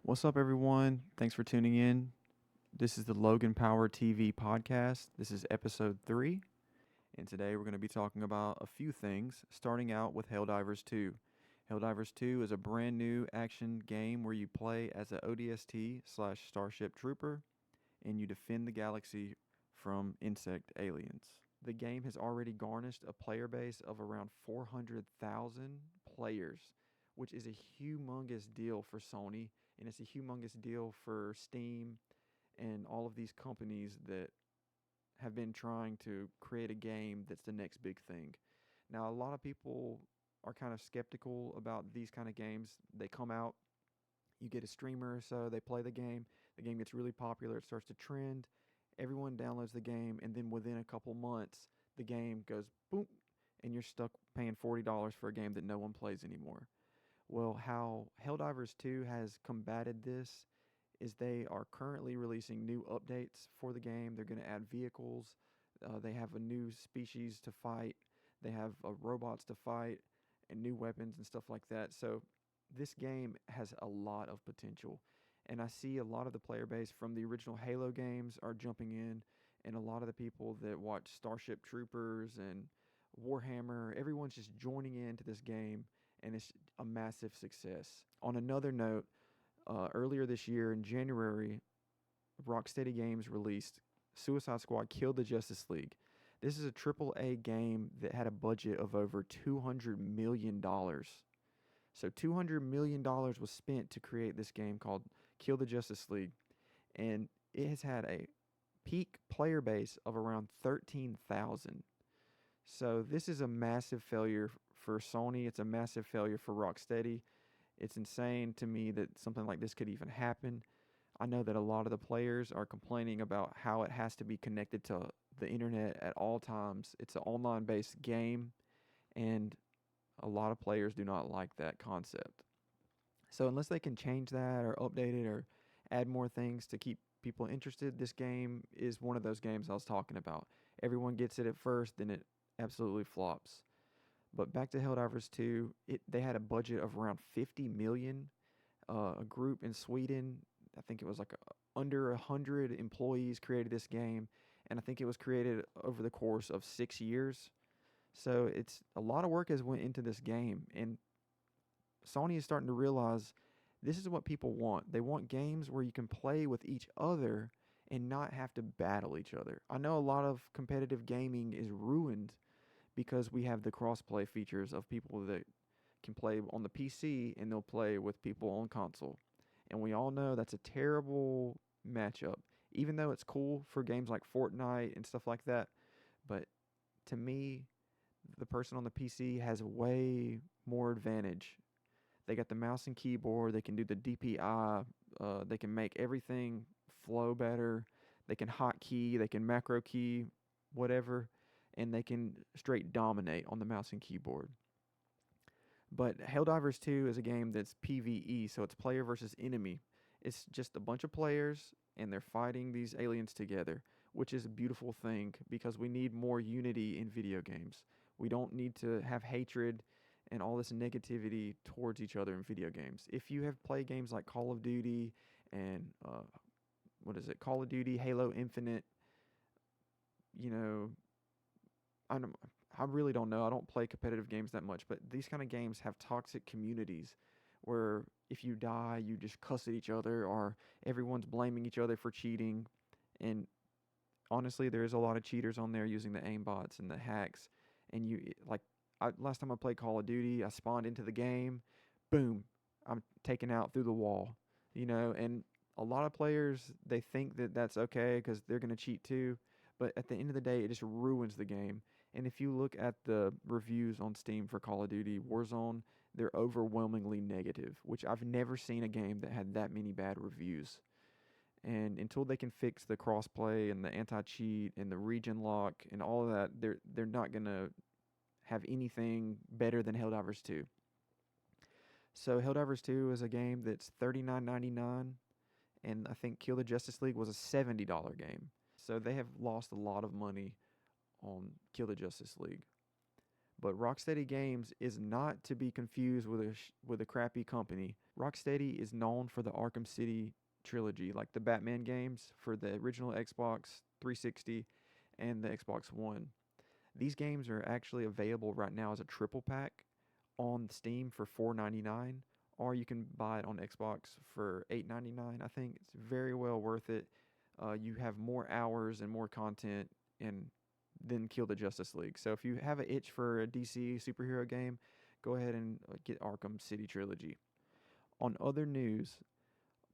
What's up, everyone? Thanks for tuning in. This is the Logan Power TV podcast. This is episode 3, and today we're going to be talking about a few things, starting out with Helldivers 2. Helldivers 2 is a brand new action game where you play as a ODST/Starship Trooper, and you defend the galaxy from insect aliens. The game has already garnished a player base of around 400,000 players, which is a humongous deal for Sony, and it's a humongous deal for Steam and all of these companies that have been trying to create a game that's the next big thing. Now, a lot of people are kind of skeptical about these kind of games. They come out, you get a streamer or so, they play the game gets really popular, it starts to trend, everyone downloads the game, and then within a couple months, the game goes boom, and you're stuck paying $40 for a game that no one plays anymore. Well, how Helldivers 2 has combated this is they are currently releasing new updates for the game. They're going to add vehicles. They have a new species to fight. They have robots to fight and new weapons and stuff like that. So this game has a lot of potential. And I see a lot of the player base from the original Halo games are jumping in, and a lot of the people that watch Starship Troopers and Warhammer, everyone's just joining into this game, and it's a massive success. On another note, earlier this year in January, Rocksteady Games released Suicide Squad Kill the Justice League. This is a AAA game that had a budget of over $200 million. So $200 million was spent to create this game called Kill the Justice League, and it has had a peak player base of around 13,000. So this is a massive failure for Sony. It's a massive failure for Rocksteady. It's insane to me that something like this could even happen. I know that a lot of the players are complaining about how it has to be connected to the internet at all times. It's an online-based game, and a lot of players do not like that concept. So unless they can change that or update it or add more things to keep people interested, this game is one of those games I was talking about. Everyone gets it at first, then it absolutely flops. But back to Helldivers 2, they had a budget of around 50 million. A group in Sweden, I think it was like under 100 employees created this game, and I think it was created over the course of 6 years. So it's a lot of work has went into this game, and Sony is starting to realize this is what people want. They want games where you can play with each other and not have to battle each other. I know a lot of competitive gaming is ruined because we have the cross-play features of people that can play on the PC and they'll play with people on console. And we all know that's a terrible matchup, even though it's cool for games like Fortnite and stuff like that. But to me, the person on the PC has way more advantage. They got the mouse and keyboard. They can do the DPI. They can make everything flow better. They can hotkey. They can macro key, whatever. And they can straight dominate on the mouse and keyboard. But Helldivers 2 is a game that's PvE, so it's player versus enemy. It's just a bunch of players, and they're fighting these aliens together, which is a beautiful thing because we need more unity in video games. We don't need to have hatred and all this negativity towards each other in video games. If you have played games like Call of Duty and, Call of Duty, Halo Infinite, you know, I really don't know. I don't play competitive games that much, but these kind of games have toxic communities where if you die, you just cuss at each other or everyone's blaming each other for cheating. And honestly, there is a lot of cheaters on there using the aimbots and the hacks. And last time I played Call of Duty, I spawned into the game, boom, I'm taken out through the wall, and a lot of players, they think that that's okay because they're going to cheat too. But at the end of the day, it just ruins the game. And if you look at the reviews on Steam for Call of Duty Warzone, they're overwhelmingly negative, which I've never seen a game that had that many bad reviews. And until they can fix the crossplay and the anti-cheat and the region lock and all of that, they're not going to have anything better than Helldivers 2. So Helldivers 2 is a game that's $39.99, and I think Kill the Justice League was a $70 game. So they have lost a lot of money on Kill the Justice League. But Rocksteady Games is not to be confused with a crappy company. Rocksteady is known for the Arkham City trilogy, like the Batman games for the original Xbox 360 and the Xbox One. These games are actually available right now as a triple pack on Steam for $4.99, or you can buy it on Xbox for $8.99. I think it's very well worth it. You have more hours and more content and than Kill the Justice League. So if you have an itch for a DC superhero game, go ahead and get Arkham City Trilogy. On other news,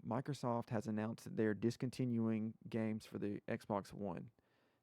Microsoft has announced that they're discontinuing games for the Xbox One.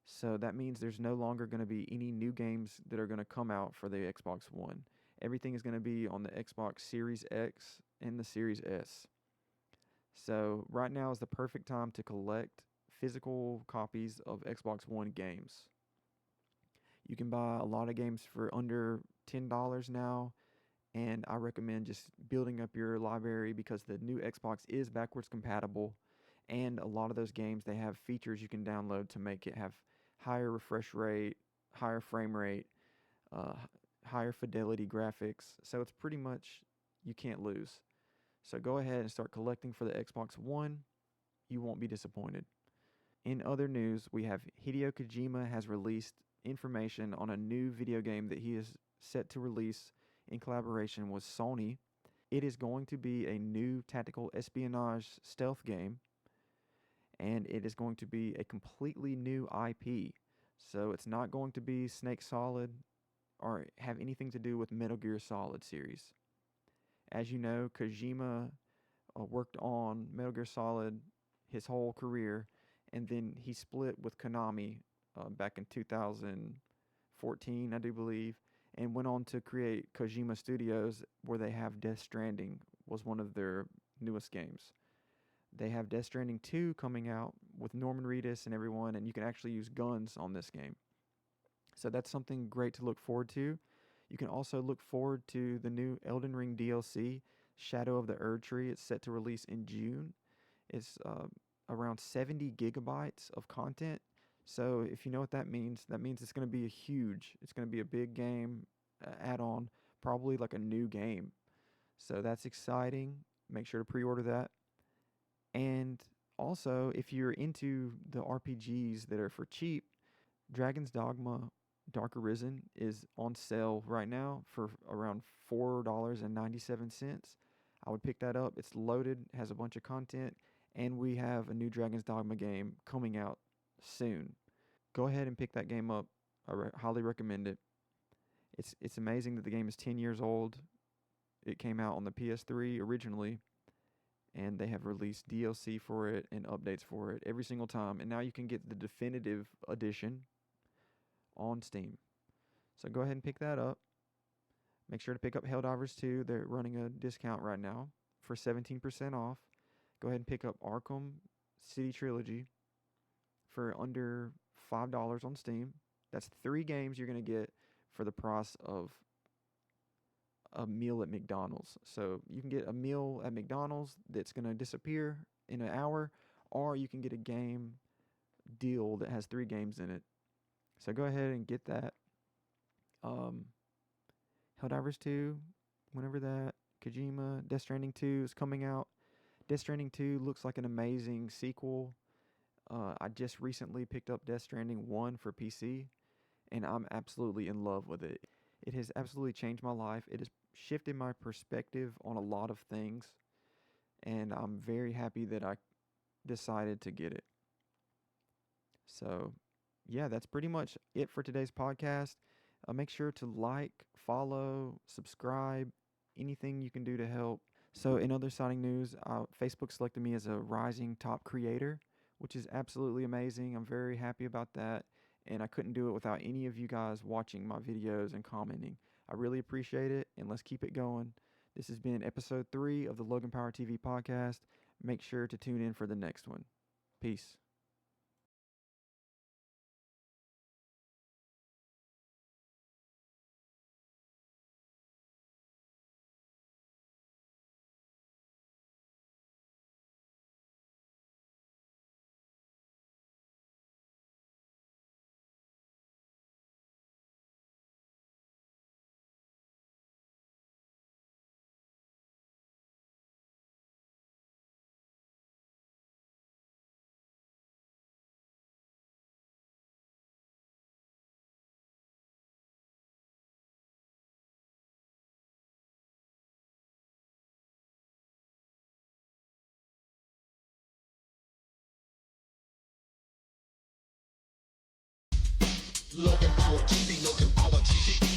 So that means there's no longer going to be any new games that are going to come out for the Xbox One. Everything is going to be on the Xbox Series X and the Series S. So right now is the perfect time to collect physical copies of Xbox One games. You can buy a lot of games for under $10 now, and I recommend just building up your library because the new Xbox is backwards compatible, and a lot of those games, they have features you can download to make it have higher refresh rate, higher frame rate, uh, higher fidelity graphics. So it's pretty much you can't lose. So go ahead and start collecting for the Xbox One. You won't be disappointed. In other news, we have Hideo Kojima has released information on a new video game that he is set to release in collaboration with Sony. It is going to be a new tactical espionage stealth game, and it is going to be a completely new IP. So it's not going to be Snake Solid or have anything to do with Metal Gear Solid series. As you know, Kojima worked on Metal Gear Solid his whole career, and then he split with Konami back in 2014, I do believe, and went on to create Kojima Studios, where they have Death Stranding was one of their newest games. They have Death Stranding 2 coming out with Norman Reedus and everyone, and you can actually use guns on this game. So that's something great to look forward to. You can also look forward to the new Elden Ring DLC, Shadow of the Erd Tree. It's set to release in June. It's around 70 gigabytes of content. So if you know what that means it's going to be it's going to be a big game add-on, probably like a new game. So that's exciting. Make sure to pre-order that. And also, if you're into the RPGs that are for cheap, Dragon's Dogma Dark Arisen is on sale right now for around $4.97. I would pick that up. It's loaded, has a bunch of content, and we have a new Dragon's Dogma game coming out soon. Go ahead and pick that game up. I highly recommend it. It's amazing that the game is 10 years old. It came out on the PS3 originally, and they have released DLC for it and updates for it every single time. And now you can get the definitive edition on Steam. So go ahead and pick that up. Make sure to pick up Helldivers 2. They're running a discount right now for 17% off. Go ahead and pick up Arkham City Trilogy for under $5 on Steam. That's 3 games you're going to get for the price of a meal at McDonald's. So you can get a meal at McDonald's that's going to disappear in an hour, or you can get a game deal that has 3 games in it. So go ahead and get that. Helldivers 2, whenever that, Kojima, Death Stranding 2 is coming out. Death Stranding 2 looks like an amazing sequel. I just recently picked up Death Stranding 1 for PC, and I'm absolutely in love with it. It has absolutely changed my life. It has shifted my perspective on a lot of things, and I'm very happy that I decided to get it. So, yeah, that's pretty much it for today's podcast. Make sure to like, follow, subscribe, anything you can do to help. So in other exciting news, Facebook selected me as a rising top creator, which is absolutely amazing. I'm very happy about that, and I couldn't do it without any of you guys watching my videos and commenting. I really appreciate it, and let's keep it going. This has been episode 3 of the Logan Power TV podcast. Make sure to tune in for the next one. Peace. Logan Power TV, Logan Power TV.